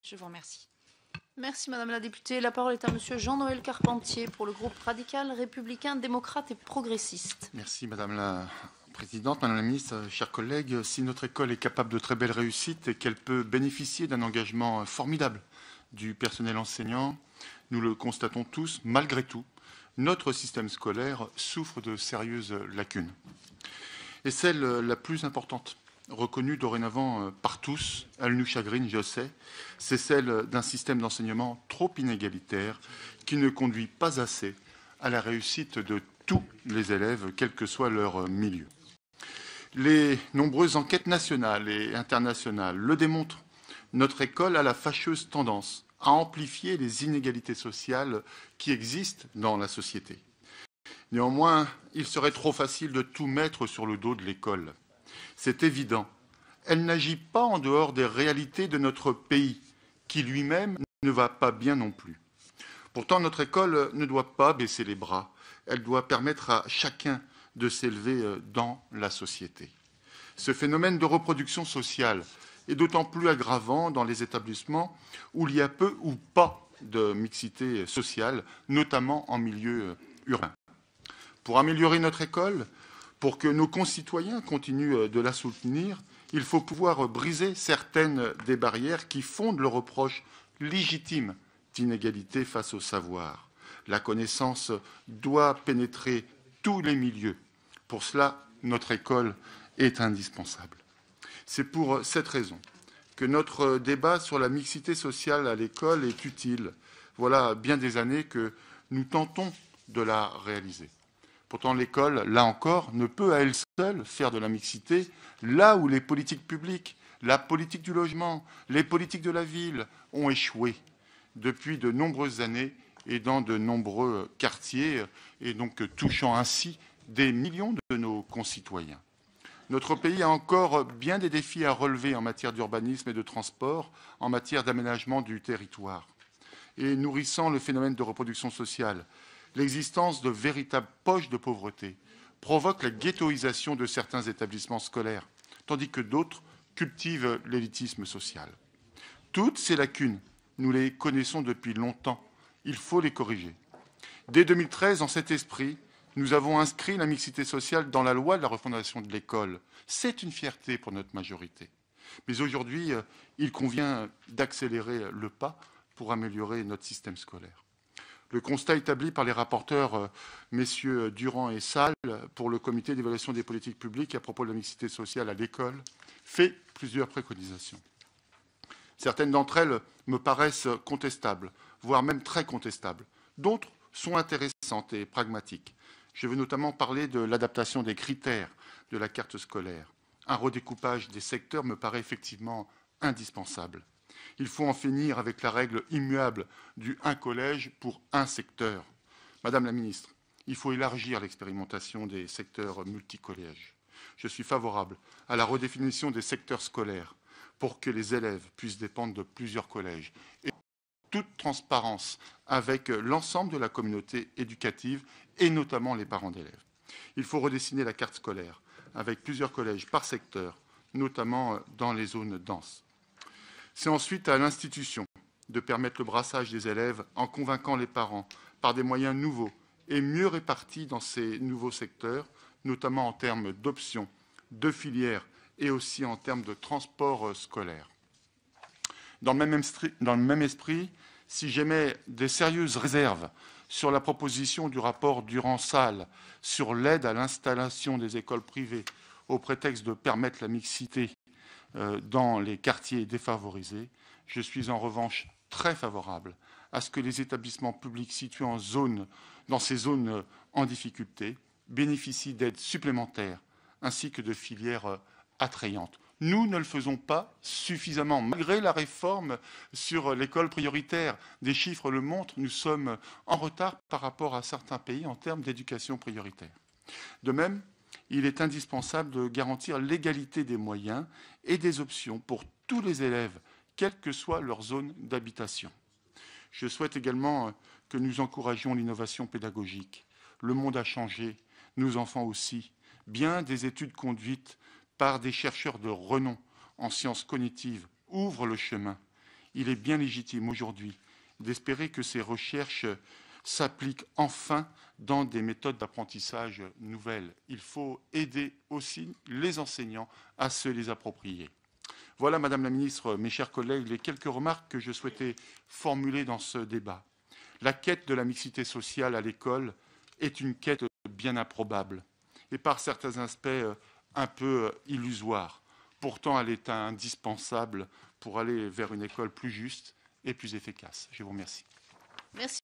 Je vous remercie. Merci Madame la députée. La parole est à Monsieur Jean-Noël Carpentier pour le groupe radical, républicain, démocrate et progressiste. Merci Madame la Présidente, Madame la Ministre, chers collègues. Si notre école est capable de très belles réussites et qu'elle peut bénéficier d'un engagement formidable du personnel enseignant, nous le constatons tous, malgré tout, notre système scolaire souffre de sérieuses lacunes. Et celle la plus importante, reconnue dorénavant par tous, elle nous chagrine, je sais, c'est celle d'un système d'enseignement trop inégalitaire qui ne conduit pas assez à la réussite de tous les élèves, quel que soit leur milieu. Les nombreuses enquêtes nationales et internationales le démontrent. Notre école a la fâcheuse tendance à amplifier les inégalités sociales qui existent dans la société. Néanmoins, il serait trop facile de tout mettre sur le dos de l'école. C'est évident. Elle n'agit pas en dehors des réalités de notre pays, qui lui-même ne va pas bien non plus. Pourtant, notre école ne doit pas baisser les bras. Elle doit permettre à chacun de s'élever dans la société. Ce phénomène de reproduction sociale est d'autant plus aggravant dans les établissements où il y a peu ou pas de mixité sociale, notamment en milieu urbain. Pour améliorer notre école, pour que nos concitoyens continuent de la soutenir, il faut pouvoir briser certaines des barrières qui fondent le reproche légitime d'inégalité face au savoir. La connaissance doit pénétrer tous les milieux. Pour cela, notre école est indispensable. C'est pour cette raison que notre débat sur la mixité sociale à l'école est utile. Voilà bien des années que nous tentons de la réaliser. Pourtant, l'école, là encore, ne peut à elle seule faire de la mixité là où les politiques publiques, la politique du logement, les politiques de la ville ont échoué depuis de nombreuses années et dans de nombreux quartiers, et donc touchant ainsi des millions de nos concitoyens. Notre pays a encore bien des défis à relever en matière d'urbanisme et de transport, en matière d'aménagement du territoire. Et nourrissant le phénomène de reproduction sociale, l'existence de véritables poches de pauvreté provoque la ghettoisation de certains établissements scolaires, tandis que d'autres cultivent l'élitisme social. Toutes ces lacunes, nous les connaissons depuis longtemps. Il faut les corriger. Dès 2013, en cet esprit, nous avons inscrit la mixité sociale dans la loi de la refondation de l'école. C'est une fierté pour notre majorité. Mais aujourd'hui, il convient d'accélérer le pas pour améliorer notre système scolaire. Le constat établi par les rapporteurs, messieurs Durand et Sall, pour le comité d'évaluation des politiques publiques à propos de la mixité sociale à l'école, fait plusieurs préconisations. Certaines d'entre elles me paraissent contestables, voire même très contestables. D'autres sont intéressantes et pragmatiques. Je veux notamment parler de l'adaptation des critères de la carte scolaire. Un redécoupage des secteurs me paraît effectivement indispensable. Il faut en finir avec la règle immuable du un collège pour un secteur. Madame la Ministre, il faut élargir l'expérimentation des secteurs multicollèges. Je suis favorable à la redéfinition des secteurs scolaires pour que les élèves puissent dépendre de plusieurs collèges. Et toute transparence avec l'ensemble de la communauté éducative et notamment les parents d'élèves. Il faut redessiner la carte scolaire avec plusieurs collèges par secteur, notamment dans les zones denses. C'est ensuite à l'institution de permettre le brassage des élèves en convainquant les parents par des moyens nouveaux et mieux répartis dans ces nouveaux secteurs, notamment en termes d'options, de filières et aussi en termes de transport scolaire. Dans le même esprit, si j'émets des sérieuses réserves sur la proposition du rapport Durand-Sall sur l'aide à l'installation des écoles privées au prétexte de permettre la mixité dans les quartiers défavorisés, je suis en revanche très favorable à ce que les établissements publics situés dans ces zones en difficulté bénéficient d'aides supplémentaires ainsi que de filières attrayantes. Nous ne le faisons pas suffisamment. Malgré la réforme sur l'école prioritaire, des chiffres le montrent, nous sommes en retard par rapport à certains pays en termes d'éducation prioritaire. De même, il est indispensable de garantir l'égalité des moyens et des options pour tous les élèves, quelle que soit leur zone d'habitation. Je souhaite également que nous encouragions l'innovation pédagogique. Le monde a changé, nos enfants aussi. Bien des études conduites par des chercheurs de renom en sciences cognitives ouvrent le chemin. il est bien légitime aujourd'hui d'espérer que ces recherches s'appliquent enfin dans des méthodes d'apprentissage nouvelles. Il faut aider aussi les enseignants à se les approprier. Voilà, Madame la Ministre, mes chers collègues, les quelques remarques que je souhaitais formuler dans ce débat. La quête de la mixité sociale à l'école est une quête bien improbable et par certains aspects un peu illusoire. Pourtant, elle est indispensable pour aller vers une école plus juste et plus efficace. Je vous remercie. Merci.